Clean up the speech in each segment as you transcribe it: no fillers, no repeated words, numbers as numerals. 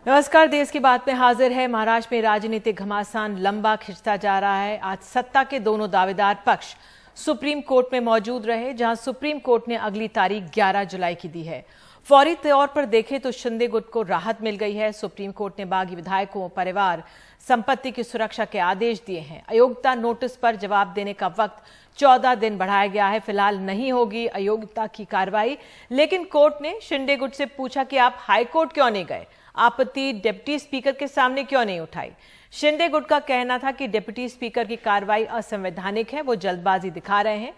नमस्कार। देश की बात में हाजिर है। महाराष्ट्र में राजनीतिक घमासान लंबा खिंचता जा रहा है। आज सत्ता के दोनों दावेदार पक्ष सुप्रीम कोर्ट में मौजूद रहे, जहां सुप्रीम कोर्ट ने अगली तारीख 11 जुलाई की दी है। फौरी तौर पर देखें तो शिंदे गुट को राहत मिल गई है। सुप्रीम कोर्ट ने बागी विधायकों, परिवार, संपत्ति की सुरक्षा के आदेश दिए हैं। अयोग्यता नोटिस पर जवाब देने का वक्त 14 दिन बढ़ाया गया है। फिलहाल नहीं होगी अयोग्यता की कार्रवाई, लेकिन कोर्ट ने शिंदे गुट से पूछा कि आप हाईकोर्ट क्यों नहीं गए, आपत्ति डिप्टी स्पीकर के सामने क्यों नहीं उठाई। शिंदे गुट का कहना था कि डिप्टी स्पीकर की कार्रवाई असंवैधानिक है, वो जल्दबाजी दिखा रहे हैं।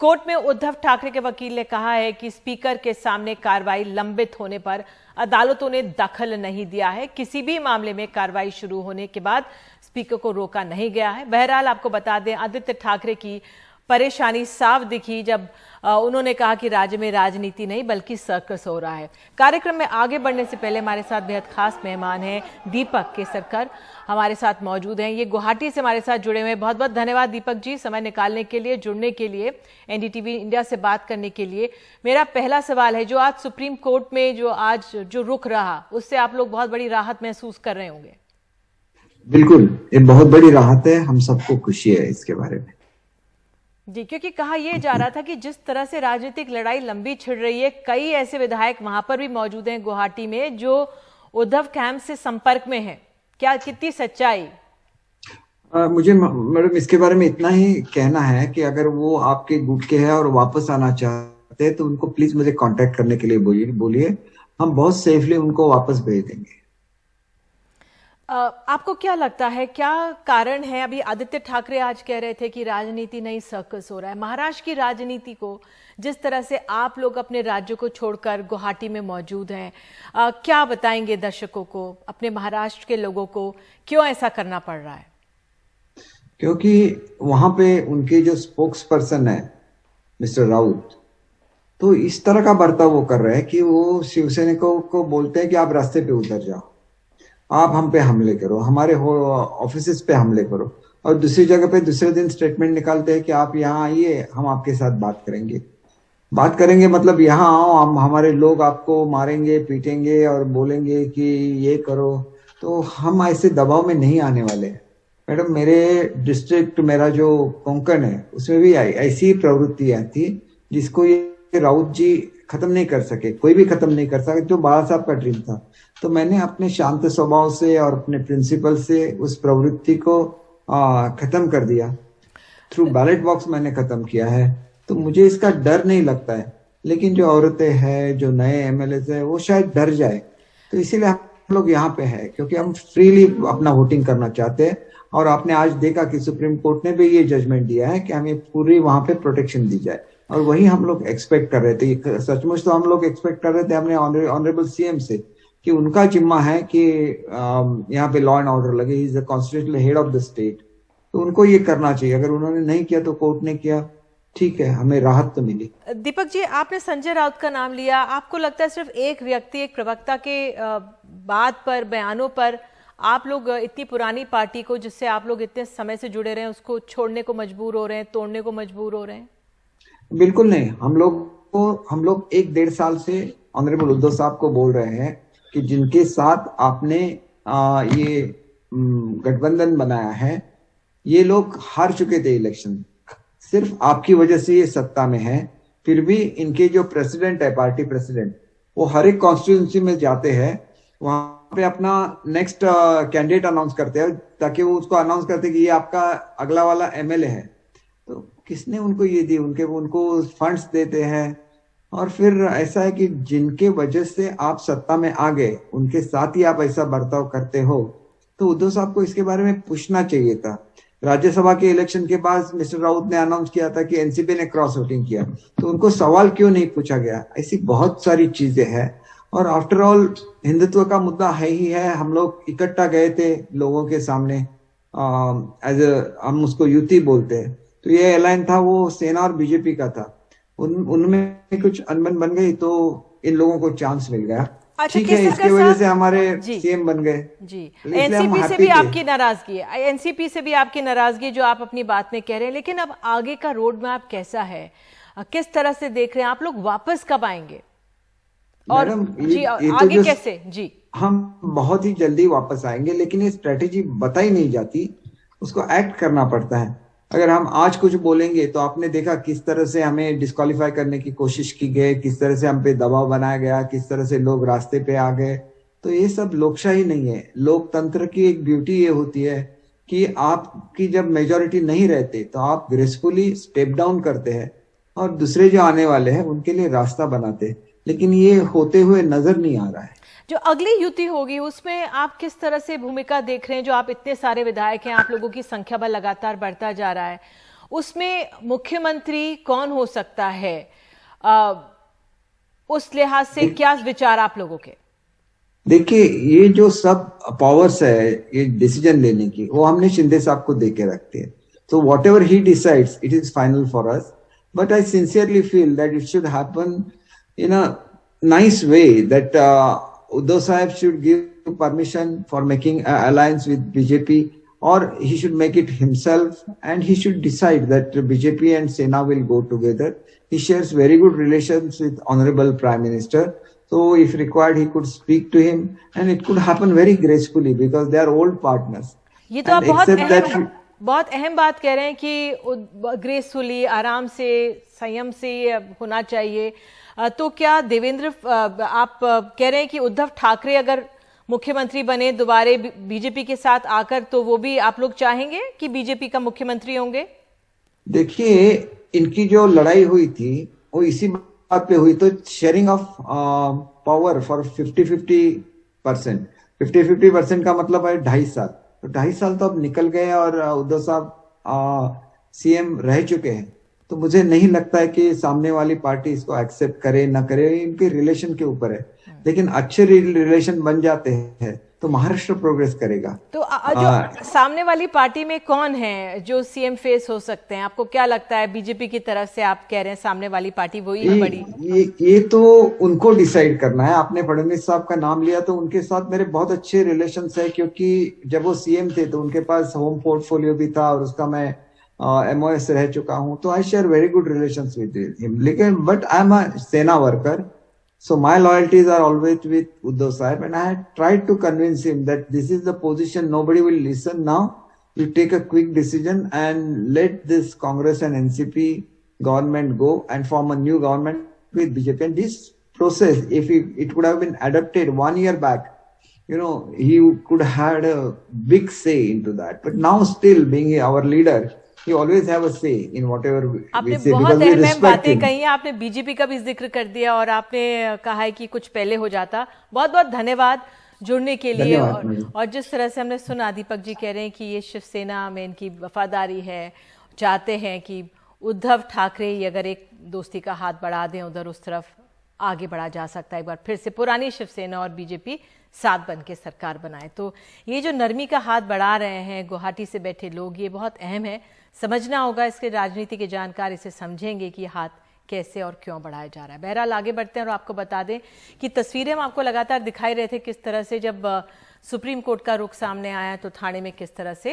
कोर्ट में उद्धव ठाकरे के वकील ने कहा है कि स्पीकर के सामने कार्रवाई लंबित होने पर अदालतों ने दखल नहीं दिया है। किसी भी मामले में कार्रवाई शुरू होने के बाद स्पीकर को रोका नहीं गया है। बहरहाल आपको बता दें, आदित्य ठाकरे की परेशानी साफ दिखी जब उन्होंने कहा कि राज्य में राजनीति नहीं बल्कि सर्कस हो रहा है। कार्यक्रम में आगे बढ़ने से पहले हमारे साथ बेहद खास मेहमान हैं दीपक केसरकर, हमारे साथ मौजूद हैं। ये गुवाहाटी से हमारे साथ जुड़े हुए हैं। बहुत बहुत धन्यवाद दीपक जी, समय निकालने के लिए, जुड़ने के लिए, एनडीटीवी इंडिया से बात करने के लिए। मेरा पहला सवाल है, जो आज सुप्रीम कोर्ट में जो रुख रहा, उससे आप लोग बहुत बड़ी राहत महसूस कर रहे होंगे। बिल्कुल, ये बहुत बड़ी राहत है, हम सबको खुशी है इसके बारे में जी, क्योंकि कहा यह जा रहा था कि जिस तरह से राजनीतिक लड़ाई लंबी छिड़ रही है, कई ऐसे विधायक वहां पर भी मौजूद हैं गुवाहाटी में जो उद्धव कैंप से संपर्क में हैं। क्या कितनी सच्चाई? मुझे मैडम इसके बारे में इतना ही कहना है कि अगर वो आपके गुट के हैं और वापस आना चाहते हैं तो उनको प्लीज मुझे कांटेक्ट करने के लिए बोलिए, हम बहुत सेफली उनको वापस भेज देंगे। आपको क्या लगता है, क्या कारण है? अभी आदित्य ठाकरे आज कह रहे थे कि राजनीति नहीं सर्कस हो रहा है। महाराष्ट्र की राजनीति को जिस तरह से आप लोग अपने राज्य को छोड़कर गुवाहाटी में मौजूद हैं, क्या बताएंगे दर्शकों को, अपने महाराष्ट्र के लोगों को, क्यों ऐसा करना पड़ रहा है? क्योंकि वहां पे उनके जो स्पोक्स पर्सन है मिस्टर राउत, तो इस तरह का बर्ताव वो कर रहे हैं कि वो शिवसैनिकों को बोलते हैं कि आप रास्ते पे उतर जाओ, आप हम पे हमले करो, हमारे ऑफिस पे हमले करो, और दूसरी जगह पे दूसरे दिन स्टेटमेंट निकालते हैं कि आप यहाँ आइए, हम आपके साथ बात करेंगे मतलब यहाँ आओ, हम हमारे लोग आपको मारेंगे, पीटेंगे और बोलेंगे कि ये करो। तो हम ऐसे दबाव में नहीं आने वाले। मैडम, मेरे डिस्ट्रिक्ट, मेरा जो कोंकण है, उसमें भी ऐसी प्रवृत्तियां थी जिसको ये राउत जी खत्म नहीं कर सके, कोई भी खत्म नहीं कर सके, जो बाला साहब का ड्रीम था। तो मैंने अपने शांत स्वभाव से और अपने प्रिंसिपल से उस प्रवृत्ति को खत्म कर दिया। थ्रू बैलेट बॉक्स मैंने खत्म किया है, तो मुझे इसका डर नहीं लगता है। लेकिन जो औरतें हैं, जो नए एमएलए हैं, वो शायद डर जाए, तो इसीलिए हम लोग यहाँ पे हैं, क्योंकि हम फ्रीली अपना वोटिंग करना चाहते हैं। और आपने आज देखा कि सुप्रीम कोर्ट ने भी ये जजमेंट दिया है कि हमें पूरी वहां पे प्रोटेक्शन दी जाए, और वही हम लोग एक्सपेक्ट कर रहे थे। सचमुच तो हम लोग एक्सपेक्ट कर रहे थे हमने ऑनरेबल सीएम से कि उनका जिम्मा है कि यहाँ पे लॉ एंड ऑर्डर लगे, is the constitutional head of the state, तो उनको ये करना चाहिए। अगर उन्होंने नहीं किया तो कोर्ट ने किया, ठीक है, हमें राहत तो मिली। दीपक जी, आपने संजय राउत का नाम लिया। आपको लगता है सिर्फ एक व्यक्ति, एक प्रवक्ता के बात पर, बयानों पर आप लोग इतनी पुरानी पार्टी को, जिससे आप लोग इतने समय से जुड़े रहे हैं, उसको छोड़ने को मजबूर हो रहे हैं, तोड़ने को मजबूर हो रहे हैं? बिल्कुल नहीं। हम लोग 1-1.5 साल से ऑनरेबल उद्धव साहब को बोल रहे हैं कि जिनके साथ आपने ये गठबंधन बनाया है, ये लोग हार चुके थे इलेक्शन, सिर्फ आपकी वजह से ये सत्ता में है। फिर भी इनके जो प्रेसिडेंट है, पार्टी प्रेसिडेंट, वो हर एक कॉन्स्टिट्यूंसी में जाते हैं, वहां पे अपना नेक्स्ट कैंडिडेट अनाउंस करते हैं, ताकि वो उसको अनाउंस करते कि ये आपका अगला वाला एमएलए है। तो किसने उनको ये दी? उनको फंड्स देते हैं, और फिर ऐसा है कि जिनके वजह से आप सत्ता में आ गए, उनके साथ ही आप ऐसा बर्ताव करते हो। तो उद्धव साहब को इसके बारे में पूछना चाहिए था। राज्यसभा के इलेक्शन के बाद मिस्टर राउत ने अनाउंस किया था कि एनसीपी ने क्रॉस वोटिंग किया, तो उनको सवाल क्यों नहीं पूछा गया? ऐसी बहुत सारी चीजें हैं। और आफ्टर ऑल हिंदुत्व का मुद्दा है ही है। हम लोग इकट्ठा गए थे लोगों के सामने, हम उसको युति बोलते हैं। तो ये अलायंस था, वो सेना और बीजेपी का था। उनमें कुछ अनबन बन गई, तो इन लोगों को चांस मिल गया। अच्छा, ठीक है, इसकी वजह से हमारे सीएम बन गए जी। एनसीपी से भी आपकी नाराजगी है, एनसीपी से भी आपकी नाराजगी, जो आप अपनी बात में कह रहे हैं। लेकिन अब आगे का रोड मैप कैसा है, किस तरह से देख रहे हैं आप लोग? वापस कब आएंगे और जी, ये आगे कैसे? जी, हम बहुत ही जल्दी वापस आएंगे, लेकिन ये स्ट्रेटेजी बताई नहीं जाती, उसको एक्ट करना पड़ता है। अगर हम आज कुछ बोलेंगे तो आपने देखा किस तरह से हमें डिस्क्वालीफाई करने की कोशिश की गई, किस तरह से हम पे दबाव बनाया गया, किस तरह से लोग रास्ते पे आ गए। तो ये सब लोकशाही नहीं है। लोकतंत्र की एक ब्यूटी ये होती है कि आपकी जब मेजोरिटी नहीं रहते तो आप ग्रेसफुली स्टेप डाउन करते हैं और दूसरे जो आने वाले हैं उनके लिए रास्ता बनाते हैं, लेकिन ये होते हुए नजर नहीं आ रहा है। जो अगली युति होगी उसमें आप किस तरह से भूमिका देख रहे हैं? जो आप इतने सारे विधायक हैं, आप लोगों की संख्या बल लगातार बढ़ता जा रहा है, उसमें मुख्यमंत्री कौन हो सकता है? उस लिहाज से क्या विचार आप लोगों के? देखिए, ये जो सब पावर्स है ये डिसीजन लेने की, वो हमने शिंदे साहब को दे के रखते हैं। तो what ever he decides it is final for us, but I sincerely feel that it should happen in a nice way, that Uddhav Sahib should give permission for making an alliance with BJP, or he should make it himself, and he should decide that BJP and Sena will go together. He shares very good relations with Honorable Prime Minister, so if required he could speak to him, and it could happen very gracefully because they are old partners. ये तो आप बहुत अहम बात कह रहे हैं कि ग्रेसफुली, आराम से, संयम से होना चाहिए। तो क्या देवेंद्र, आप कह रहे हैं कि उद्धव ठाकरे अगर मुख्यमंत्री बने दोबारा बीजेपी के साथ आकर, तो वो भी आप लोग चाहेंगे कि बीजेपी का मुख्यमंत्री होंगे? देखिए, इनकी जो लड़ाई हुई थी वो इसी बात पे हुई, तो शेयरिंग ऑफ पावर फॉर 50-50%। 50-50% का मतलब है 2.5 साल। तो 2.5 साल तो अब निकल गए और उद्धव साहब सीएम रह चुके हैं। तो मुझे नहीं लगता है कि सामने वाली पार्टी इसको एक्सेप्ट करे ना करे, इनके रिलेशन के ऊपर है। लेकिन अच्छे रिलेशन बन जाते हैं तो महाराष्ट्र प्रोग्रेस करेगा। तो जो सामने वाली पार्टी में कौन है जो सीएम फेस हो सकते हैं? आपको क्या लगता है? बीजेपी की तरफ से आप कह रहे हैं सामने वाली पार्टी वही है बड़ी। ये तो उनको डिसाइड करना है। आपने फडणवीस साहब का नाम लिया, तो उनके साथ मेरे बहुत अच्छे रिलेशंस है, क्योंकि जब वो सीएम थे तो उनके पास होम पोर्टफोलियो भी था और उसका मैं MOS रह चुका हूं, तो I share very good relations with him. लेकिन बट आई एम अ सेना worker, so my loyalties are always with Uddhav Sahib, and I had tried to convince him that this is the position, nobody will listen now. You take a quick decision and let this Congress and NCP government go and form a new government with BJP. And this process, if it would have been adopted 1 year back, he could have had a big say into that. But now still being our leader, he always have a say in whatever we say, because we respect him. कही आपने BJP का भी जिक्र कर दिया और आपने कहा है कि कुछ पहले हो जाता। बहुत बहुत धन्यवाद जुड़ने के लिए। और जिस तरह से हमने सुना, दीपक जी कह रहे हैं कि ये शिवसेना में इनकी वफादारी है, चाहते हैं कि उद्धव ठाकरे ही अगर एक दोस्ती का हाथ बढ़ा दें उधर, उस तरफ आगे बढ़ा जा सकता है। एक बार फिर से पुरानी शिवसेना और बीजेपी साथ बन के सरकार बनाए। तो ये जो नरमी का हाथ बढ़ा रहे हैं गुवाहाटी से बैठे लोग, ये बहुत अहम है। समझना होगा, इसके राजनीति के जानकार इसे समझेंगे कि हाथ कैसे और क्यों बढ़ाया जा रहा है। बहरहाल आगे बढ़ते हैं और आपको बता दें कि तस्वीरें हम आपको लगातार दिखाई रहे थे किस तरह से जब सुप्रीम कोर्ट का रुख सामने आया तो थाने में किस तरह से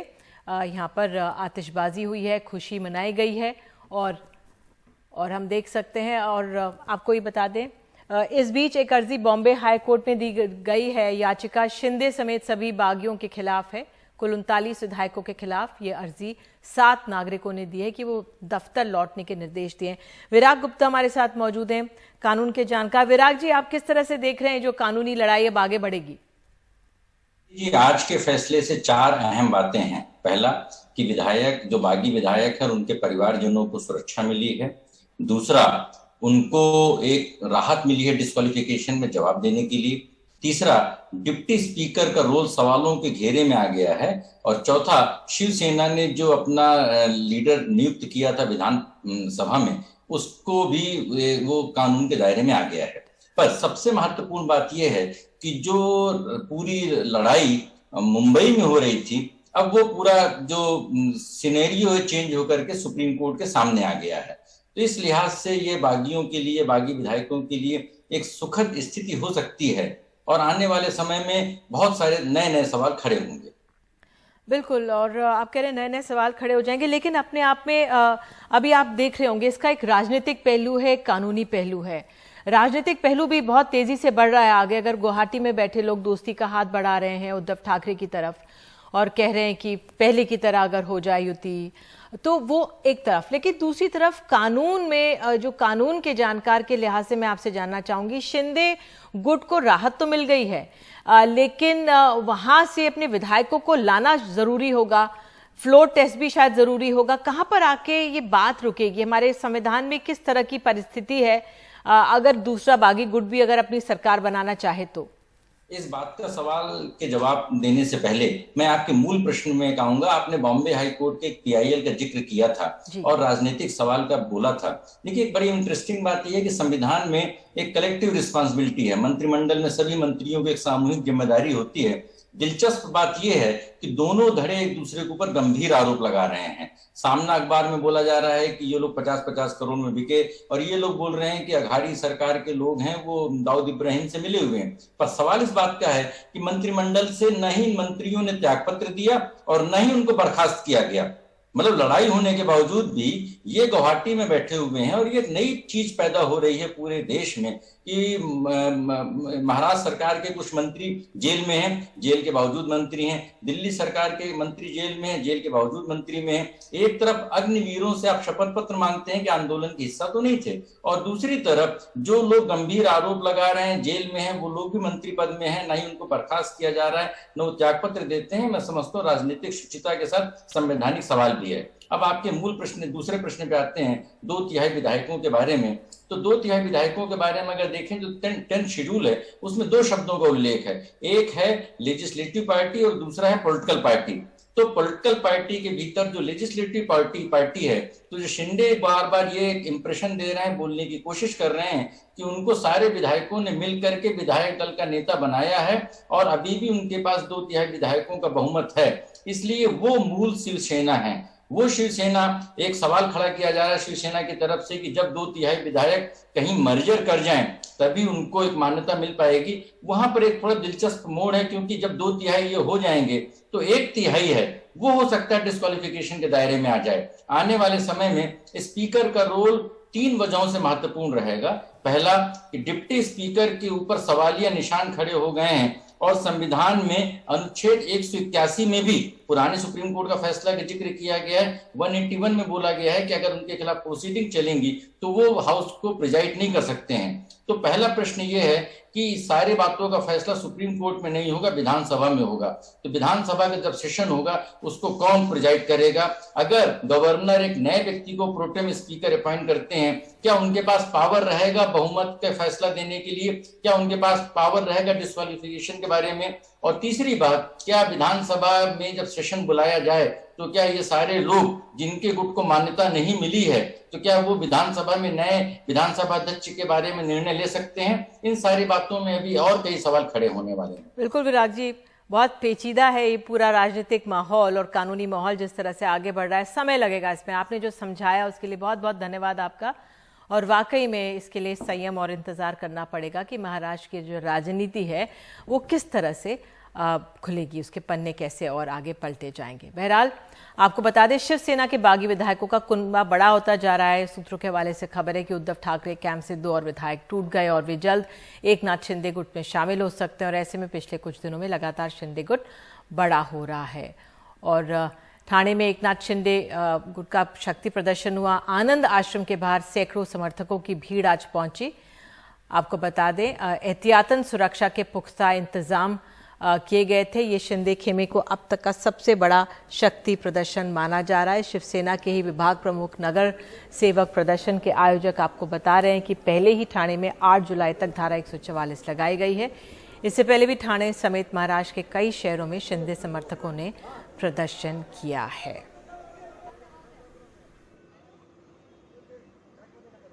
यहाँ पर आतिशबाजी हुई है, खुशी मनाई गई है। और हम देख सकते हैं। और आपको ये बता दें, इस बीच एक अर्जी बॉम्बे हाई कोर्ट में दी गई है। याचिका शिंदे समेत सभी बागियों के खिलाफ है। कुल 39 विधायकों के खिलाफ ये अर्जी 7 नागरिकों ने दी है कि वो दफ्तर लौटने के निर्देश दिए। विराग गुप्ता हमारे साथ मौजूद हैं, कानून के जानकार। विराग जी, आप किस तरह से देख रहे हैं जो कानूनी लड़ाई अब आगे बढ़ेगी? जी, आज के फैसले से 4 अहम बातें हैं। पहला कि विधायक, जो बागी विधायक है, उनके परिवारजनों को सुरक्षा मिली है। दूसरा, उनको एक राहत मिली है डिस्क्वालिफिकेशन में जवाब देने के लिए। तीसरा, डिप्टी स्पीकर का रोल सवालों के घेरे में आ गया है। और चौथा, शिवसेना ने जो अपना लीडर नियुक्त किया था विधान सभा में, उसको भी वो कानून के दायरे में आ गया है। पर सबसे महत्वपूर्ण बात यह है कि जो पूरी लड़ाई मुंबई में हो रही थी, अब वो पूरा जो सिनेरियो है चेंज होकर के सुप्रीम कोर्ट के सामने आ गया है। तो इस लिहाज से ये बागियों के लिए, बागी विधायकों के लिए एक सुखद स्थिति हो सकती है और आने वाले समय में बहुत सारे नए नए सवाल खड़े होंगे। बिल्कुल, और आप कह रहे हैं नए नए सवाल खड़े हो जाएंगे, लेकिन अपने आप में अभी आप देख रहे होंगे इसका एक राजनीतिक पहलू है, कानूनी पहलू है। राजनीतिक पहलू भी बहुत तेजी से बढ़ रहा है आगे। अगर गुवाहाटी में बैठे लोग दोस्ती का हाथ बढ़ा रहे हैं उद्धव ठाकरे की तरफ और कह रहे हैं कि पहले की तरह अगर हो जाए युति, तो वो एक तरफ, लेकिन दूसरी तरफ कानून में जो कानून के जानकार के लिहाज से मैं आपसे जानना चाहूंगी, शिंदे गुट को राहत तो मिल गई है, लेकिन वहां से अपने विधायकों को लाना जरूरी होगा, फ्लोर टेस्ट भी शायद जरूरी होगा। कहां पर आके ये बात रुकेगी? हमारे संविधान में किस तरह की परिस्थिति है अगर दूसरा बागी गुट भी अगर अपनी सरकार बनाना चाहे तो? इस बात का सवाल के जवाब देने से पहले मैं आपके मूल प्रश्न में कहूंगा, आपने बॉम्बे हाई कोर्ट के एक PIL का जिक्र किया था और राजनीतिक सवाल का बोला था। देखिए, एक बड़ी इंटरेस्टिंग बात यह है कि संविधान में एक कलेक्टिव रिस्पांसिबिलिटी है, मंत्रिमंडल में सभी मंत्रियों की एक सामूहिक जिम्मेदारी होती है। दिलचस्प बात यह है कि दोनों धड़े एक दूसरे के ऊपर गंभीर आरोप लगा रहे हैं। सामना अखबार में बोला जा रहा है कि ये लोग 50-50 करोड़ में बिके, और ये लोग बोल रहे हैं कि अघाड़ी सरकार के लोग हैं वो दाऊद इब्राहिम से मिले हुए हैं। पर सवाल इस बात का है कि मंत्रिमंडल से न ही मंत्रियों ने त्यागपत्र दिया और न ही उनको बर्खास्त किया गया। मतलब लड़ाई होने के बावजूद भी ये गुवाहाटी में बैठे हुए हैं और ये नई चीज पैदा हो रही है पूरे देश में कि महाराष्ट्र सरकार के कुछ मंत्री जेल में हैं, जेल के बावजूद मंत्री हैं, दिल्ली सरकार के मंत्री जेल में हैं, जेल के बावजूद मंत्री में हैं। एक तरफ अग्निवीरों से आप शपथ पत्र मांगते हैं कि आंदोलन के हिस्सा तो नहीं थे, और दूसरी तरफ जो लोग गंभीर आरोप लगा रहे हैं, जेल में हैं, वो लोग भी मंत्री पद में हैं, ना ही उनको बर्खास्त किया जा रहा है, न वो त्यागपत्र देते हैं। मैं समझता हूँ राजनीतिक शुचिता के साथ संवैधानिक सवाल भी है। अब आपके मूल प्रश्न, दूसरे प्रश्न पे आते हैं 2/3 विधायकों के बारे में। तो 2/3 विधायकों के बारे में अगर देखें जो 10th शेड्यूल है उसमें 2 शब्दों का उल्लेख है, एक है लेजिस्लेटिव पार्टी और दूसरा है पॉलिटिकल पार्टी। तो पॉलिटिकल पार्टी के भीतर जो लेजिस्लेटिव पार्टी है, तो जो शिंदे बार बार ये इंप्रेशन दे रहे हैं, बोलने की कोशिश कर रहे हैं कि उनको सारे विधायकों ने मिल करके विधायक दल का नेता बनाया है और अभी भी उनके पास 2/3 विधायकों का बहुमत है, इसलिए वो मूल शिवसेना है। वो शिवसेना, एक सवाल खड़ा किया जा रहा है शिवसेना की तरफ से कि जब 2/3 विधायक कहीं मर्जर कर जाएं तभी उनको एक मान्यता मिल पाएगी। वहां पर एक थोड़ा दिलचस्प मोड़ है, क्योंकि जब 2/3 ये हो जाएंगे तो 1/3 है वो हो सकता है डिस्क्वालिफिकेशन के दायरे में आ जाए। आने वाले समय में स्पीकर का रोल 3 वजहों से महत्वपूर्ण रहेगा। पहला कि डिप्टी स्पीकर के ऊपर सवालिया निशान खड़े हो गए हैं और संविधान में अनुच्छेद 181 में भी पुराने सुप्रीम कोर्ट का फैसला का जिक्र किया गया है। 181 में बोला गया है कि अगर उनके खिलाफ प्रोसीडिंग चलेंगी तो वो हाउस को प्रिजाइड नहीं कर सकते हैं। तो पहला प्रश्न ये है कि सारे बातों का फैसला सुप्रीम कोर्ट में नहीं होगा, विधानसभा में होगा। तो विधानसभा का जब सेशन होगा उसको कौन प्रिजाइड करेगा? अगर गवर्नर एक नए व्यक्ति को प्रोटेम स्पीकर अपॉइंट करते हैं, क्या उनके पास पावर रहेगा बहुमत का फैसला देने के लिए? क्या उनके पास पावर रहेगा डिस्क्वालिफिकेशन के बारे में? और तीसरी बात, क्या विधानसभा में जब सेशन बुलाया जाए तो क्या ये सारे लोग जिनके गुट को मान्यता नहीं मिली है, तो क्या वो विधानसभा में नए विधानसभा अध्यक्ष के बारे में निर्णय ले सकते हैं? इन सारी बातों में अभी और कई सवाल खड़े होने वाले हैं। बिल्कुल विराग जी, बहुत पेचीदा है ये पूरा राजनीतिक माहौल और कानूनी माहौल जिस तरह से आगे बढ़ रहा है। समय लगेगा इसमें, आपने जो समझाया उसके लिए बहुत बहुत धन्यवाद आपका। और वाकई में इसके लिए संयम और इंतजार करना पड़ेगा कि महाराष्ट्र की जो राजनीति है वो किस तरह से खुलेगी, उसके पन्ने कैसे और आगे पलटे जाएंगे। बहरहाल आपको बता दें, शिवसेना के बागी विधायकों का कुनबा बड़ा होता जा रहा है। सूत्रों के हवाले से खबर है कि उद्धव ठाकरे कैंप से 2 और विधायक टूट गए और वे जल्द एकनाथ शिंदे गुट में शामिल हो सकते हैं। और ऐसे में पिछले कुछ दिनों में लगातार शिंदे गुट बड़ा हो रहा है। और ठाणे में एकनाथ शिंदे गुट का शक्ति प्रदर्शन हुआ। आनंद आश्रम के बाहर सैकड़ों समर्थकों की भीड़ आज पहुंची। आपको बता दें, एहतियातन सुरक्षा के पुख्ता इंतजाम किए गए थे। ये शिंदे खेमे को अब तक का सबसे बड़ा शक्ति प्रदर्शन माना जा रहा है। शिवसेना के ही विभाग प्रमुख, नगर सेवक, प्रदर्शन के आयोजक आपको बता रहे हैं कि पहले ही ठाणे में 8 जुलाई तक धारा 144 लगाई गई है। इससे पहले भी ठाणे समेत महाराष्ट्र के कई शहरों में शिंदे समर्थकों ने प्रदर्शन किया है।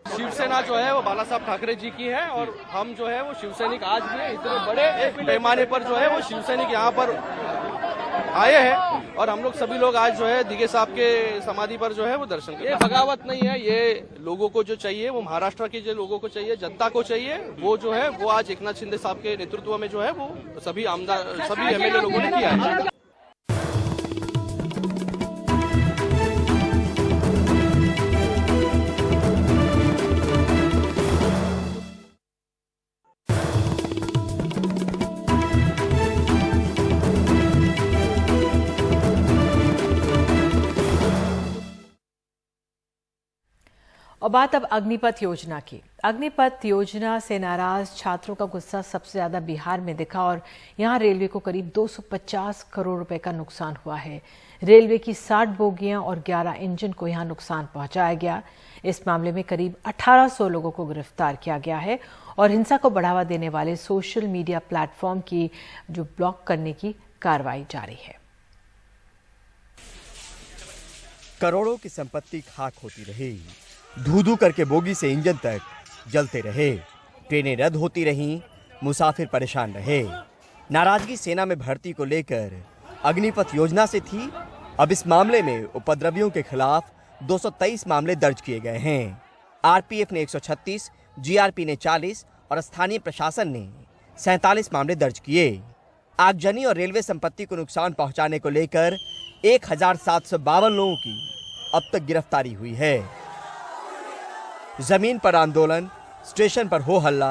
शिवसेना जो है वो बाला साहब ठाकरे जी की है और हम जो है वो शिवसैनिक आज भी इतने बड़े पैमाने पर जो है वो शिवसैनिक यहाँ पर आए हैं और हम लोग सभी लोग आज जो है दिघे साहब के समाधि पर जो है वो दर्शन किए। ये बगावत नहीं है, ये लोगों को जो चाहिए वो महाराष्ट्र के जो लोगों को चाहिए, जनता को चाहिए, वो जो है वो आज एकनाथ शिंदे साहब के नेतृत्व में जो है वो सभी एमएलए लोगों ने किया है। और बात अब अग्निपथ योजना की। अग्निपथ योजना से नाराज छात्रों का गुस्सा सबसे ज्यादा बिहार में दिखा और यहां रेलवे को करीब 250 करोड़ रुपए का नुकसान हुआ है। रेलवे की 60 बोगियां और 11 इंजन को यहां नुकसान पहुंचाया गया। इस मामले में करीब 1800 लोगों को गिरफ्तार किया गया है और हिंसा को बढ़ावा देने वाले सोशल मीडिया प्लेटफॉर्म की जो ब्लॉक करने की कार्रवाई जारी है। करोड़ों की संपत्ति खाक होती रही, धू-धू करके बोगी से इंजन तक जलते रहे, ट्रेनें रद्द होती रहीं, मुसाफिर परेशान रहे। नाराजगी सेना में भर्ती को लेकर अग्निपथ योजना से थी। अब इस मामले में उपद्रवियों के खिलाफ 223 मामले दर्ज किए गए हैं। आरपीएफ ने 136, जीआरपी ने 40 और स्थानीय प्रशासन ने 47 मामले दर्ज किए। आगजनी और रेलवे संपत्ति को नुकसान पहुंचाने को लेकर 1752 लोगों की अब तक गिरफ्तारी हुई है। जमीन पर आंदोलन, स्टेशन पर हो हल्ला,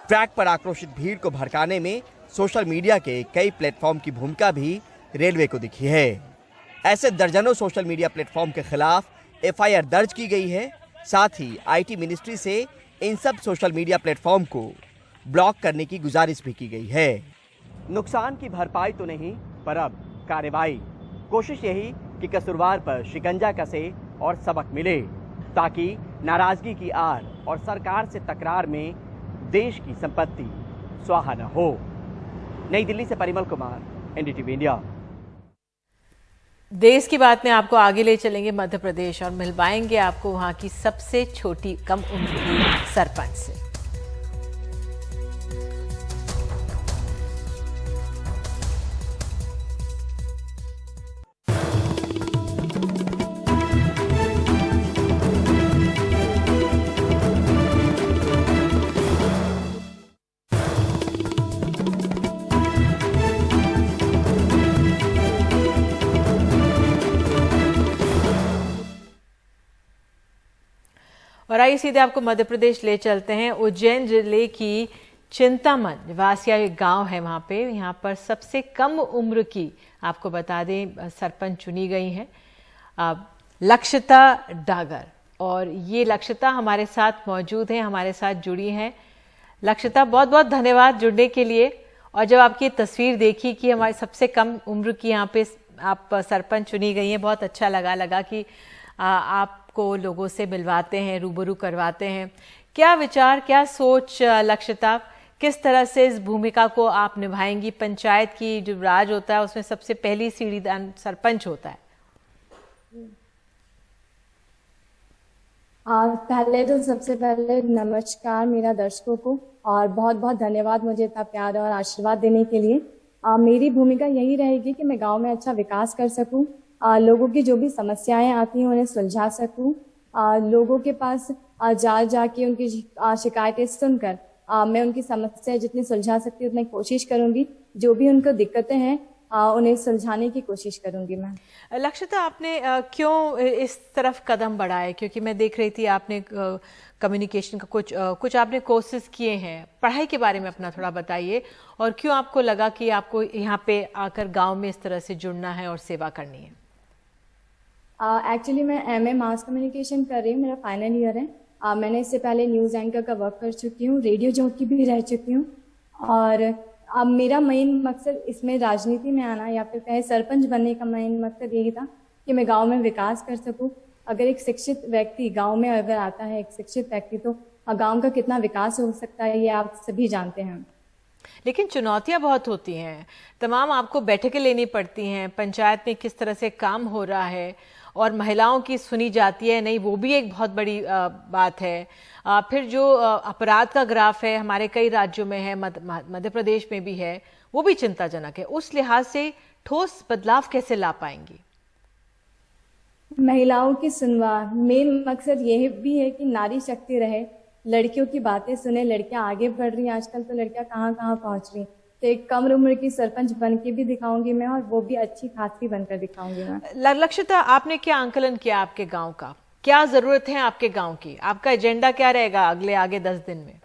ट्रैक पर आक्रोशित भीड़ को भड़काने में सोशल मीडिया के कई प्लेटफॉर्म की भूमिका भी रेलवे को दिखी है। ऐसे दर्जनों सोशल मीडिया प्लेटफॉर्म के खिलाफ एफआईआर दर्ज की गई है। साथ ही आईटी मिनिस्ट्री से इन सब सोशल मीडिया प्लेटफॉर्म को ब्लॉक करने की गुजारिश भी की गई है। नुकसान की भरपाई तो नहीं, पर अब कार्रवाई। कोशिश यही कि कसूरवार पर शिकंजा कसे और सबक मिले, ताकि नाराजगी की आड़ और सरकार से तकरार में देश की संपत्ति स्वाहा न हो। नई दिल्ली से परिमल कुमार, एनडीटीवी इंडिया। देश की बात में आपको आगे ले चलेंगे मध्य प्रदेश और मिलवाएंगे आपको वहां की सबसे छोटी कम उम्र की सरपंच से। और आइए सीधे आपको मध्य प्रदेश ले चलते हैं। उज्जैन जिले की चिंतामन निवासिया एक गांव है, वहां पे यहाँ पर सबसे कम उम्र की आपको बता दें सरपंच चुनी गई हैं लक्षिता डागर। और ये लक्षिता हमारे साथ मौजूद हैं, हमारे साथ जुड़ी हैं। लक्षिता, बहुत बहुत धन्यवाद जुड़ने के लिए। और जब आपकी तस्वीर देखी कि हमारी सबसे कम उम्र की यहाँ पे आप सरपंच चुनी गई हैं, बहुत अच्छा लगा कि आपको लोगों से मिलवाते हैं, रूबरू करवाते हैं। क्या विचार, क्या सोच लक्षिता, किस तरह से इस भूमिका को आप निभाएंगी? पंचायत की जो राज होता है उसमें सबसे पहली सीढ़ीदार सरपंच होता है। पहले तो सबसे पहले नमस्कार मेरा दर्शकों को, और बहुत बहुत धन्यवाद मुझे इतना प्यार और आशीर्वाद देने के लिए। मेरी भूमिका यही रहेगी कि मैं गांव में अच्छा विकास कर सकूं, लोगों की जो भी समस्याएं आती हैं उन्हें सुलझा सकूं, लोगों के पास जाके उनकी शिकायतें सुनकर मैं उनकी समस्या जितनी सुलझा सकती हूँ उतनी कोशिश करूंगी। जो भी उनको दिक्कतें हैं उन्हें सुलझाने की कोशिश करूंगी मैं। लक्षिता, आपने क्यों इस तरफ कदम बढ़ाए? क्योंकि मैं देख रही थी आपने कम्युनिकेशन का कुछ आपने कोर्सेज किए हैं। पढ़ाई के बारे में अपना थोड़ा बताइए, और क्यों आपको लगा कि आपको यहाँ पे आकर गांव में इस तरह से जुड़ना है और सेवा करनी है? एक्चुअली मैं एमए मास कम्युनिकेशन कर रही हूँ, मेरा फाइनल ईयर है। मैंने इससे पहले न्यूज़ एंकर का वर्क कर चुकी हूँ, रेडियो जॉकी भी रह चुकी हूँ, और अब मेरा मेन मकसद इसमें राजनीति में आना या फिर कहे सरपंच बनने का मेन मकसद यही था कि मैं गांव में विकास कर सकूं। अगर एक शिक्षित व्यक्ति गांव में अगर आता है, एक शिक्षित व्यक्ति, तो गांव का कितना विकास हो सकता है ये आप सभी जानते हैं। लेकिन चुनौतियां बहुत होती हैं, तमाम आपको बैठकें लेनी पड़ती हैं, पंचायत में किस तरह से काम हो रहा है और महिलाओं की सुनी जाती है नहीं, वो भी एक बहुत बड़ी बात है। फिर जो अपराध का ग्राफ है हमारे कई राज्यों में है, मध्य प्रदेश में भी है, वो भी चिंताजनक है। उस लिहाज से ठोस बदलाव कैसे ला पाएंगी? महिलाओं की सुनवाई, मेन मकसद यही भी है कि नारी शक्ति रहे, लड़कियों की बातें सुने। लड़कियां आगे बढ़ रही हैं आजकल, तो लड़कियां कहाँ कहाँ पहुंच रही। तो एक कम उम्र की सरपंच बन के भी दिखाऊंगी मैं, और वो भी अच्छी खासी बनकर दिखाऊंगी मैं। लक्षिता, आपने क्या आंकलन किया आपके गांव का? क्या जरूरत है आपके गांव की? आपका एजेंडा क्या रहेगा आगे 10 दिन में?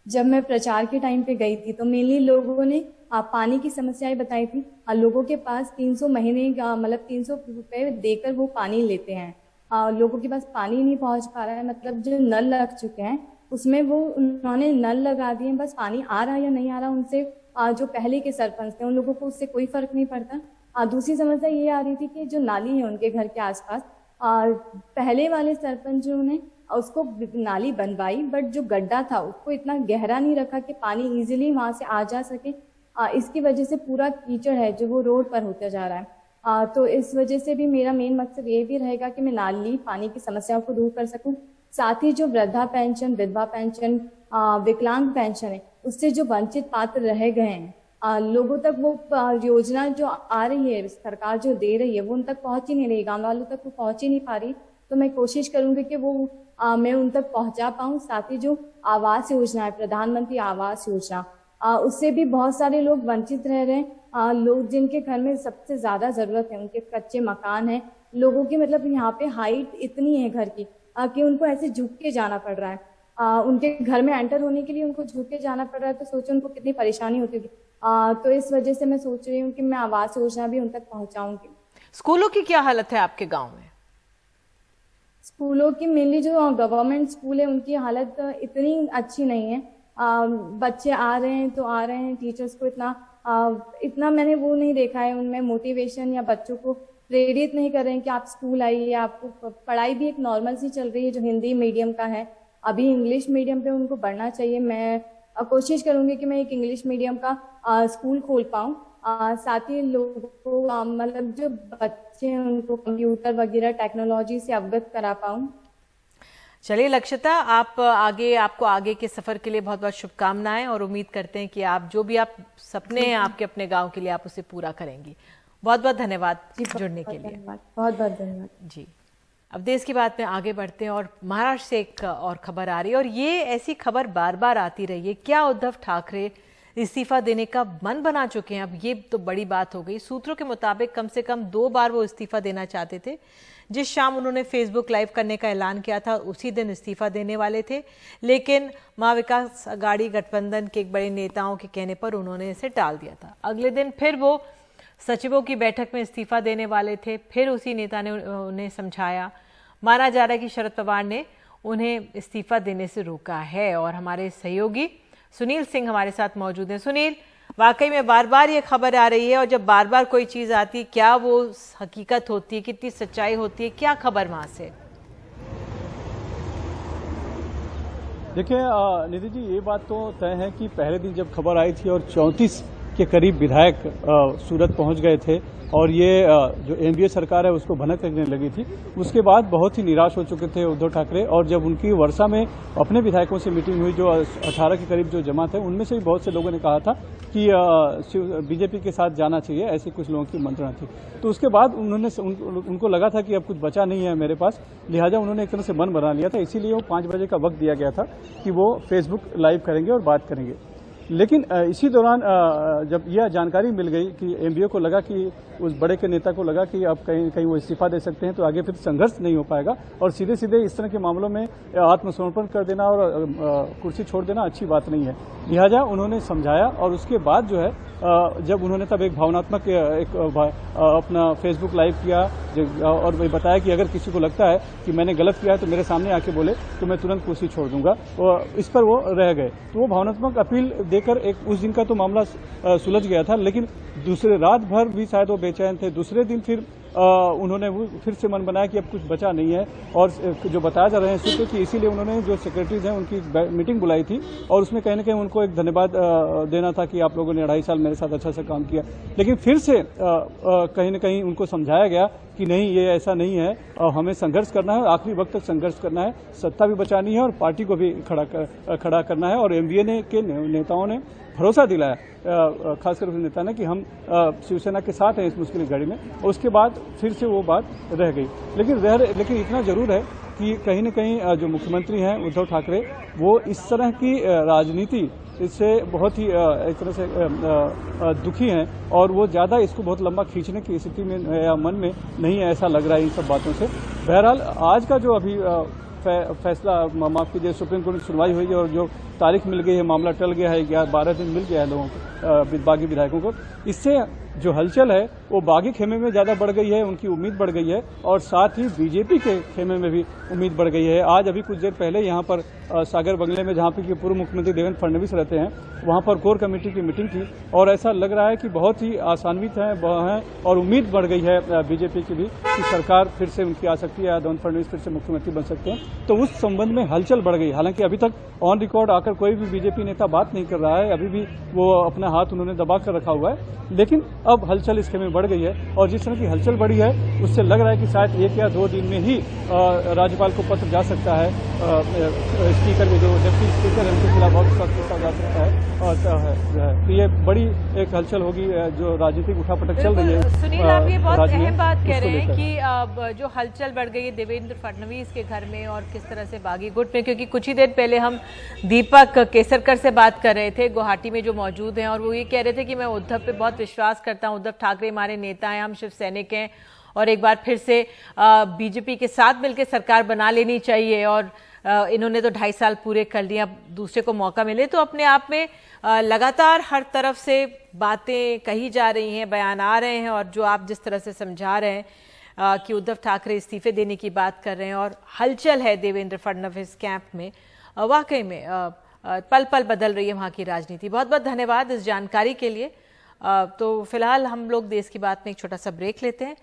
जब मैं प्रचार के टाइम पे गई थी तो मेनली लोगों ने पानी की समस्याएं बताई थी। लोगों के पास 300 महीने का मतलब 300 रुपए देकर वो पानी लेते हैं, लोगों के पास पानी नहीं पहुंच पा रहा है, मतलब जो नल लग चुके हैं उसमें वो उन्होंने नल लगा दिए, बस पानी आ रहा है या नहीं आ रहा उनसे जो पहले के सरपंच थे उन लोगों को उससे कोई फर्क नहीं पड़ता। दूसरी समस्या ये आ रही थी कि जो नाली है उनके घर के आसपास, पहले वाले सरपंचों ने उसको नाली बनवाई, बट जो गड्ढा था उसको इतना गहरा नहीं रखा कि पानी इजीली वहां से आ जा सके। इसकी वजह से पूरा कीचड़ है जो वो रोड पर होता जा रहा है। तो इस वजह से भी मेरा मेन मकसद ये भी रहेगा कि मैं नाली पानी की समस्याओं को दूर कर सकूं। साथ ही जो वृद्धा पेंशन, विधवा पेंशन, विकलांग पेंशन है उससे जो वंचित पात्र रह गए हैं लोगों तक वो योजना जो आ रही है, सरकार जो दे रही है वो उन तक पहुंच ही नहीं रही, गाँव वालों तक वो पहुंच ही नहीं पा रही। तो मैं कोशिश करूंगी कि वो मैं उन तक पहुंचा पाऊं। साथ ही जो आवास योजना है, प्रधानमंत्री आवास योजना, उससे भी बहुत सारे लोग वंचित रह रहे हैं। लोग जिनके घर में सबसे ज्यादा जरूरत है, उनके कच्चे मकान है, लोगों की मतलब यहाँ पे हाइट इतनी है घर की कि उनको ऐसे झुक के जाना पड़ रहा है। उनके घर में एंटर होने के लिए उनको झुक के जाना पड़ रहा है, तो सोचो उनको कितनी परेशानी होती होगी। तो इस वजह से मैं सोच रही हूँ कि मैं आवास योजना भी उन तक पहुंचाऊंगी। स्कूलों की क्या हालत है आपके गांव में? स्कूलों की मेनली जो गवर्नमेंट स्कूल है उनकी हालत इतनी अच्छी नहीं है। बच्चे आ रहे हैं तो आ रहे हैं, टीचर्स को इतना मैंने वो नहीं देखा है, उनमें मोटिवेशन या बच्चों को प्रेरित नहीं कर रहे हैं कि आप स्कूल आइए। आपको पढ़ाई भी एक नॉर्मल सी चल रही है जो हिंदी मीडियम का है, अभी इंग्लिश मीडियम पे उनको बढ़ना चाहिए। मैं कोशिश करूंगी कि मैं एक इंग्लिश मीडियम का स्कूल खोल पाऊँ। साथ ही लोगों को मतलब जो बच्चे हैं उनको कंप्यूटर वगैरह टेक्नोलॉजी से अवगत करा पाऊँ। चलिए लक्षिता, आपको आगे के सफर के लिए बहुत बहुत शुभकामनाएं और उम्मीद करते हैं कि आप जो भी आप सपने हैं आपके अपने गांव के लिए आप उसे पूरा करेंगी। बहुत बहुत धन्यवाद जुड़ने के लिए। बहुत बहुत धन्यवाद जी। अब देश की बात में आगे बढ़ते हैं और महाराष्ट्र से एक और खबर आ रही है और ये ऐसी खबर बार बार आती रही है। क्या उद्धव ठाकरे इस्तीफा देने का मन बना चुके हैं? अब ये तो बड़ी बात हो गई। सूत्रों के मुताबिक कम से कम 2 बार वो इस्तीफा देना चाहते थे। जिस शाम उन्होंने फेसबुक लाइव करने का ऐलान किया था उसी दिन इस्तीफा देने वाले थे, लेकिन महाविकास अघाड़ी गठबंधन के एक बड़े नेताओं के कहने पर उन्होंने इसे टाल दिया था। अगले दिन फिर वो सचिवों की बैठक में इस्तीफा देने वाले थे, फिर उसी नेता ने उन्हें समझाया। माना जा रहा है कि शरद पवार ने उन्हें इस्तीफा देने से रोका है। और हमारे सहयोगी सुनील सिंह हमारे साथ मौजूद हैं। सुनील, वाकई में बार बार ये खबर आ रही है और जब बार बार कोई चीज आती है, क्या वो हकीकत होती है, कितनी सच्चाई होती है, क्या खबर वहां से? देखिए निधि जी, ये बात तो तय है कि पहले दिन जब खबर आई थी और 34 के करीब विधायक सूरत पहुंच गए थे और ये जो एनडीए सरकार है उसको भनक लगने लगी थी, उसके बाद बहुत ही निराश हो चुके थे उद्धव ठाकरे। और जब उनकी वर्षा में अपने विधायकों से मीटिंग हुई, जो 18 के करीब जो जमा थे, उनमें से भी बहुत से लोगों ने कहा था कि बीजेपी के साथ जाना चाहिए, ऐसी कुछ लोगों की मंत्रणा थी। तो उसके बाद उनको लगा था कि अब कुछ बचा नहीं है मेरे पास, लिहाजा उन्होंने एक तरह से मन बना लिया था। इसीलिए वो 5 बजे का वक्त दिया गया था कि वो फेसबुक लाइव करेंगे और बात करेंगे। लेकिन इसी दौरान जब यह जानकारी मिल गई कि एमबीए को लगा कि उस बड़े के नेता को लगा कि अब कहीं वो इस्तीफा दे सकते हैं, तो आगे फिर संघर्ष नहीं हो पाएगा और सीधे सीधे इस तरह के मामलों में आत्मसमर्पण कर देना और कुर्सी छोड़ देना अच्छी बात नहीं है। लिहाजा उन्होंने समझाया और उसके बाद जो है जब उन्होंने तब एक भावनात्मक अपना फेसबुक लाइव किया और बताया कि अगर किसी को लगता है कि मैंने गलत किया है तो मेरे सामने आके बोले तो मैं तुरंत कुर्सी छोड़ दूंगा, और इस पर वो रह गए। तो वो भावनात्मक अपील देकर एक उस दिन का तो मामला सुलझ गया था, लेकिन दूसरे रात भर भी शायद वो बेचैन थे। दूसरे दिन फिर उन्होंने फिर से मन बनाया कि अब कुछ बचा नहीं है, और जो बताया जा रहे हैं सूत्र कि इसीलिए उन्होंने जो सेक्रेटरीज हैं उनकी मीटिंग बुलाई थी और उसमें कहीं न कहीं उनको एक धन्यवाद देना था कि आप लोगों ने 2.5 साल मेरे साथ अच्छा सा काम किया। लेकिन फिर से कहीं न कहीं उनको समझाया गया कि नहीं, ये ऐसा नहीं है, हमें संघर्ष करना है, आखिरी वक्त तक संघर्ष करना है, सत्ता भी बचानी है और पार्टी को भी खड़ा करना है। और एमवीए के नेताओं ने भरोसा दिलाया, खासकर उस नेता ने, कि हम शिवसेना के साथ हैं इस मुश्किल घड़ी में। और उसके बाद फिर से वो बात रह गई। लेकिन इतना जरूर है कि कहीं न कहीं जो मुख्यमंत्री हैं उद्धव ठाकरे, वो इस तरह की राजनीति इससे बहुत ही एक तरह से दुखी हैं और वो ज़्यादा इसको बहुत लंबा खींचने की स्थिति में या मन में नहीं है, ऐसा लग रहा है इन सब बातों से। बहरहाल आज का जो अभी फैसला, माफ कीजिए, सुप्रीम कोर्ट में सुनवाई हुई है और जो तारीख मिल गई है, मामला टल गया है, 12 दिन मिल गया है लोगों को, बागी विधायकों को। इससे जो हलचल है वो बागी खेमे में ज़्यादा बढ़ गई है, उनकी उम्मीद बढ़ गई है और साथ ही बीजेपी के खेमे में भी उम्मीद बढ़ गई है। आज अभी कुछ देर पहले यहाँ पर सागर बंगले में, जहाँ पे पूर्व मुख्यमंत्री देवेंद्र फडणवीस रहते हैं, वहाँ पर कोर कमेटी की मीटिंग थी और ऐसा लग रहा है कि बहुत ही आशान्वित हैं और उम्मीद बढ़ गई है बीजेपी की भी कि सरकार फिर से उनकी आ सकती है, देवेंद्र फडणवीस फिर से मुख्यमंत्री बन सकते हैं। तो उस संबंध में हलचल बढ़ गई। हालांकि अभी तक ऑन रिकॉर्ड आकर कोई भी बीजेपी नेता बात नहीं कर रहा है, अभी भी वो अपना हाथ उन्होंने दबा कर रखा हुआ है, लेकिन अब हलचल इसके में बढ़ गई है और जिस तरह की हलचल बढ़ी है उससे लग रहा है कि शायद 1 या 2 दिन में ही राज्यपाल को पत्र जा सकता है, स्पीकर के जो डिप्टी स्पीकर है उनके खिलाफ बहुत सख्त जा सकता है और तो ये बड़ी एक हलचल होगी जो राजनीतिक उठापटक चल रही है। सुनील, आप ये बहुत अहम बात कह रहे हैं कि जो हलचल बढ़ गई है देवेंद्र फडणवीस के घर में और किस तरह से बागी गुट में, क्योंकि कुछ ही देर पहले हम दीपक केसरकर से बात कर रहे थे गुवाहाटी में जो मौजूद हैं और वो ये कह रहे थे कि मैं उद्धव पे बहुत विश्वास करता हूं, उद्धव ठाकरे हमारे नेता हैं, हम शिव सैनिक हैं और एक बार फिर से बीजेपी के साथ मिलकर सरकार बना लेनी चाहिए और इन्होंने तो 2.5 साल पूरे कर लिए, अब दूसरे को मौका मिले। तो अपने आप में लगातार हर तरफ से बातें कही जा रही हैं, बयान आ रहे हैं और जो आप जिस तरह से समझा रहे हैं कि उद्धव ठाकरे इस्तीफे देने की बात कर रहे हैं और हलचल है देवेंद्र फडणवीस कैंप में, वाकई में पल पल बदल रही है वहाँ की राजनीति। बहुत बहुत धन्यवाद इस जानकारी के लिए। तो फिलहाल हम लोग देश की बात में एक छोटा सा ब्रेक लेते हैं।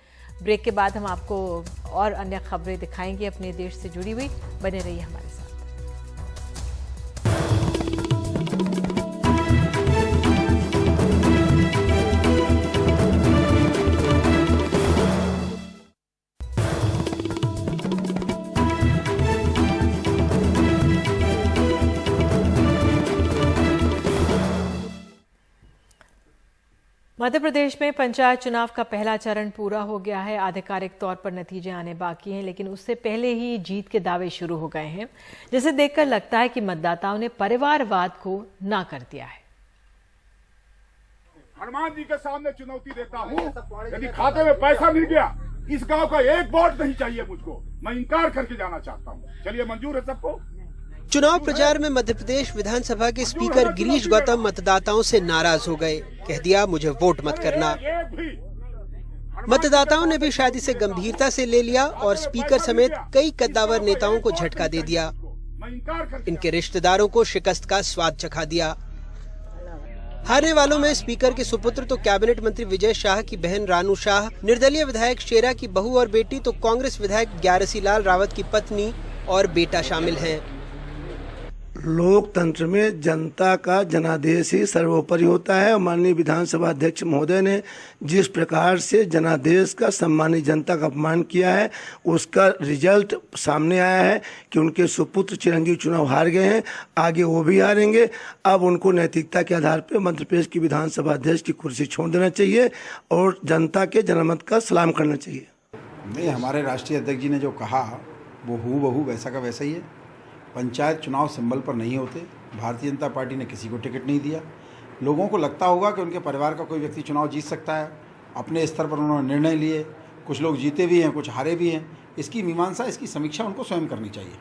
ब्रेक के बाद हम आपको और अन्य खबरें दिखाएंगे अपने देश से जुड़ी हुई। बने रहिए हमारे साथ। मध्य प्रदेश में पंचायत चुनाव का पहला चरण पूरा हो गया है। आधिकारिक तौर पर नतीजे आने बाकी हैं, लेकिन उससे पहले ही जीत के दावे शुरू हो गए हैं, जिसे देखकर लगता है कि मतदाताओं ने परिवारवाद को ना कर दिया है। हनुमान जी के सामने चुनौती देता हूँ, यदि खाते में पैसा मिल गया, इस गांव का 1 वोट नहीं चाहिए मुझको, मैं इनकार करके जाना चाहता हूँ। चलिए, मंजूर है सबको? चुनाव प्रचार में मध्य प्रदेश विधानसभा के स्पीकर गिरीश गौतम मतदाताओं से नाराज हो गए, कह दिया मुझे वोट मत करना। मतदाताओं ने भी शायद इसे गंभीरता से ले लिया और स्पीकर समेत कई कद्दावर नेताओं को झटका दे दिया। इनके रिश्तेदारों को शिकस्त का स्वाद चखा दिया। हारने वालों में स्पीकर के सुपुत्र तो कैबिनेट मंत्री विजय शाह की बहन रानू शाह, निर्दलीय विधायक शेरा की बहू और बेटी तो कांग्रेस विधायक ग्यारसी लाल रावत की पत्नी और बेटा शामिल हैं। लोकतंत्र में जनता का जनादेश ही सर्वोपरि होता है और माननीय विधानसभा अध्यक्ष महोदय ने जिस प्रकार से जनादेश का सम्मानित जनता का अपमान किया है, उसका रिजल्ट सामने आया है कि उनके सुपुत्र चिरंजीव चुनाव हार गए हैं, आगे वो भी हारेंगे। अब उनको नैतिकता के आधार पर मध्य प्रदेश की विधानसभा अध्यक्ष की कुर्सी छोड़ देना चाहिए और जनता के जनमत का सलाम करना चाहिए। नहीं, हमारे राष्ट्रीय अध्यक्ष जी ने जो कहा वो हूबहू वैसा का वैसा ही है। पंचायत चुनाव सिंबल पर नहीं होते। भारतीय जनता पार्टी ने किसी को टिकट नहीं दिया। लोगों को लगता होगा कि उनके परिवार का कोई व्यक्ति चुनाव जीत सकता है। अपने स्तर पर उन्होंने निर्णय लिए, कुछ लोग जीते भी हैं, कुछ हारे भी हैं। इसकी मीमांसा, इसकी समीक्षा उनको स्वयं करनी चाहिए।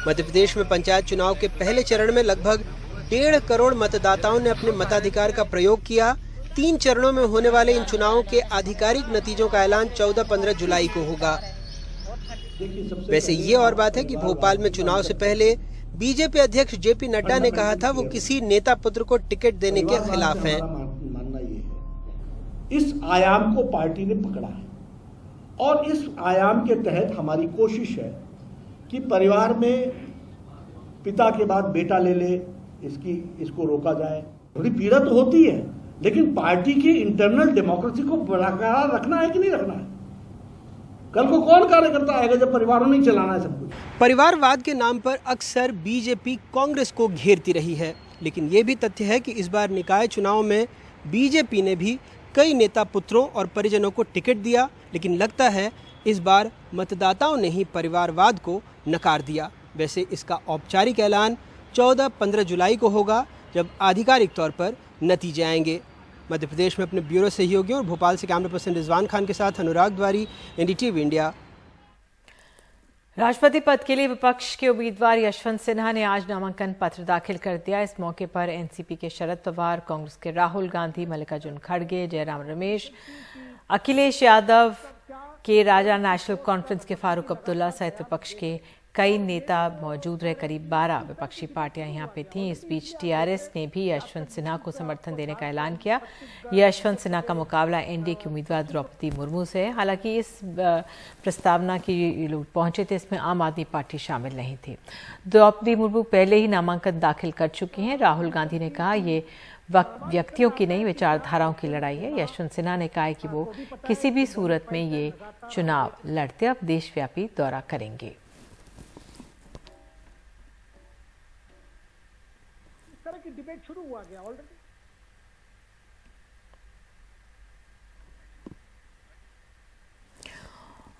मध्य प्रदेश में पंचायत चुनाव के पहले चरण में लगभग 1.5 करोड़ मतदाताओं ने अपने मताधिकार का प्रयोग किया। 3 चरणों में होने वाले इन चुनावों के आधिकारिक नतीजों का ऐलान 14-15 जुलाई को होगा। वैसे ये और बात है कि भोपाल में चुनाव से पहले बीजेपी अध्यक्ष जेपी नड्डा ने कहा था वो किसी नेता पुत्र को टिकट देने के खिलाफ हैं। मानना ये है, इस आयाम को पार्टी ने पकड़ा है और इस आयाम के तहत हमारी कोशिश है कि परिवार में पिता के बाद बेटा ले ले, इसको रोका जाए। थोड़ी पीड़ा तो होती है, लेकिन पार्टी की इंटरनल डेमोक्रेसी को बरकरार रखना है कि नहीं रखना है। कल को कौन कार्यकर्ता आएगा जब परिवारों नहीं चलाना है सब कुछ। परिवारवाद के नाम पर अक्सर बीजेपी कांग्रेस को घेरती रही है, लेकिन ये भी तथ्य है कि इस बार निकाय चुनाव में बीजेपी ने भी कई नेता पुत्रों और परिजनों को टिकट दिया, लेकिन लगता है इस बार मतदाताओं ने ही परिवारवाद को नकार दिया। वैसे इसका औपचारिक ऐलान 14-15 जुलाई को होगा, जब आधिकारिक तौर पर नतीजे आएंगे। मध्य प्रदेश में अपने ब्यूरो सहयोगियों और भोपाल से कैमरा पर्सन रिजवान खान के साथ अनुराग द्वारी, एनडीटीवी इंडिया। राष्ट्रपति पद के लिए विपक्ष के उम्मीदवार यशवंत सिन्हा ने आज नामांकन पत्र दाखिल कर दिया। इस मौके पर एनसीपी के शरद पवार, कांग्रेस के राहुल गांधी, मल्लिकार्जुन खड़गे, जयराम रमेश, अखिलेश यादव, के राजा, नेशनल कॉन्फ्रेंस के फारूक अब्दुल्ला सहित विपक्ष के कई नेता मौजूद रहे। करीब 12 विपक्षी पार्टियां यहां पे थीं। इस बीच टीआरएस ने भी यशवंत सिन्हा को समर्थन देने का ऐलान किया। यशवंत सिन्हा का मुकाबला एनडीए की उम्मीदवार द्रौपदी मुर्मू से है। हालांकि इस प्रस्तावना की लोग पहुंचे थे, इसमें आम आदमी पार्टी शामिल नहीं थी। द्रौपदी मुर्मू पहले ही नामांकन दाखिल कर चुकी हैं। राहुल गांधी ने कहा ये व्यक्तियों की नहीं, विचारधाराओं की लड़ाई है। यशवंत सिन्हा ने कहा है कि वो किसी भी सूरत में ये चुनाव लड़ते अब देशव्यापी दौरा करेंगे। डिबेट शुरू हुआ गया ऑलरेडी।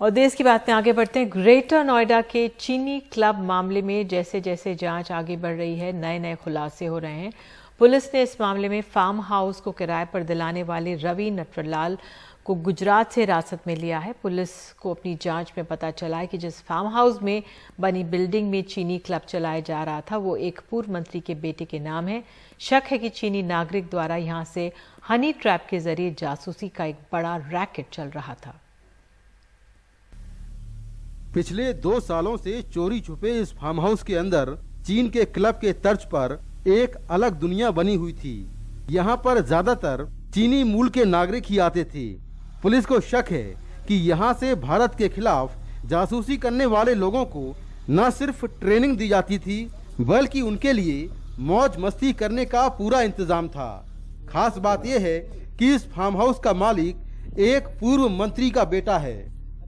और देश की बात में आगे बढ़ते हैं। ग्रेटर नोएडा के चीनी क्लब मामले में जैसे जैसे जांच आगे बढ़ रही है, नए नए खुलासे हो रहे हैं। पुलिस ने इस मामले में फार्म हाउस को किराए पर दिलाने वाले रवि नटवरलाल को गुजरात से हिरासत में लिया है। पुलिस को अपनी जांच में पता चला है कि जिस फार्म हाउस में बनी बिल्डिंग में चीनी क्लब चलाया जा रहा था वो एक पूर्व मंत्री के बेटे के नाम है। शक है कि चीनी नागरिक द्वारा यहां से हनी ट्रैप के जरिए जासूसी का एक बड़ा रैकेट चल रहा था। पिछले 2 सालों से चोरी छुपे इस फार्म हाउस के अंदर चीन के क्लब के तर्ज पर एक अलग दुनिया बनी हुई थी। यहाँ पर ज्यादातर चीनी मूल के नागरिक ही आते थे। पुलिस को शक है कि यहाँ से भारत के खिलाफ जासूसी करने वाले लोगों को न सिर्फ ट्रेनिंग दी जाती थी बल्कि उनके लिए मौज मस्ती करने का पूरा इंतजाम था। खास बात यह है कि इस फार्म हाउस का मालिक एक पूर्व मंत्री का बेटा है।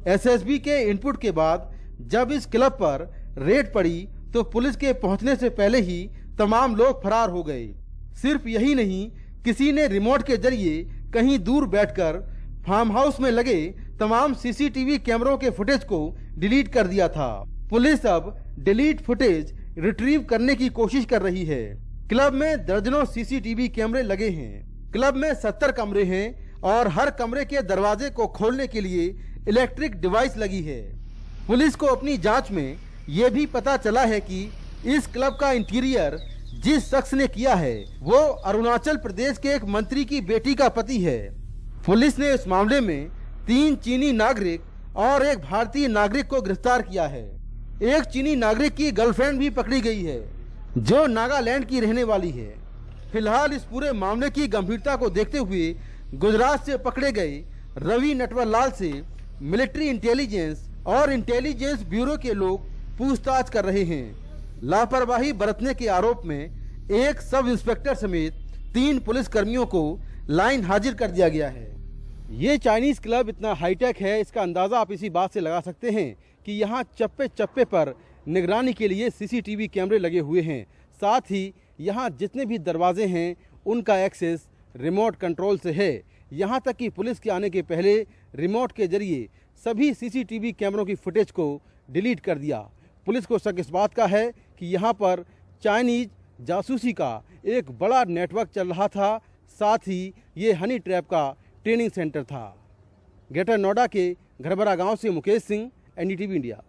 एसएसबी के इनपुट के बाद जब इस क्लब पर रेड पड़ी तो पुलिस के पहुंचने से पहले ही तमाम लोग फरार हो गए। सिर्फ यही नहीं, किसी ने रिमोट के जरिए कहीं दूर बैठकर फार्म हाउस में लगे तमाम सीसीटीवी कैमरों के फुटेज को डिलीट कर दिया था। पुलिस अब डिलीट फुटेज रिट्रीव करने की कोशिश कर रही है। क्लब में दर्जनों सीसीटीवी कैमरे लगे हैं। क्लब में 70 कमरे हैं और हर कमरे के दरवाजे को खोलने के लिए इलेक्ट्रिक डिवाइस लगी है। पुलिस को अपनी जांच में ये भी पता चला है कि इस क्लब का इंटीरियर जिस शख्स ने किया है वो अरुणाचल प्रदेश के एक मंत्री की बेटी का पति है। पुलिस ने इस मामले में 3 चीनी नागरिक और एक भारतीय नागरिक को गिरफ्तार किया है। एक चीनी नागरिक की गर्लफ्रेंड भी पकड़ी गई है जो नागालैंड की रहने वाली है। फिलहाल इस पूरे मामले की गंभीरता को देखते हुए गुजरात से पकड़े गए रवि नटवरलाल से मिलिट्री इंटेलिजेंस और इंटेलिजेंस ब्यूरो के लोग पूछताछ कर रहे हैं। लापरवाही बरतने के आरोप में एक सब इंस्पेक्टर समेत 3 पुलिस कर्मियों को लाइन हाजिर कर दिया गया है। ये चाइनीज क्लब इतना हाईटेक है, इसका अंदाजा आप इसी बात से लगा सकते हैं कि यहाँ चप्पे चप्पे पर निगरानी के लिए सीसीटीवी कैमरे लगे हुए हैं। साथ ही यहाँ जितने भी दरवाजे हैं उनका एक्सेस रिमोट कंट्रोल से है। यहाँ तक कि पुलिस के आने के पहले रिमोट के जरिए सभी सीसीटीवी कैमरों की फुटेज को डिलीट कर दिया। पुलिस को शक इस बात का है कि यहाँ पर चाइनीज जासूसी का एक बड़ा नेटवर्क चल रहा था। साथ ही ये हनी ट्रैप का ट्रेनिंग सेंटर था। ग्रेटर नोएडा के घरबरा गांव से मुकेश सिंह, एनडीटीवी इंडिया।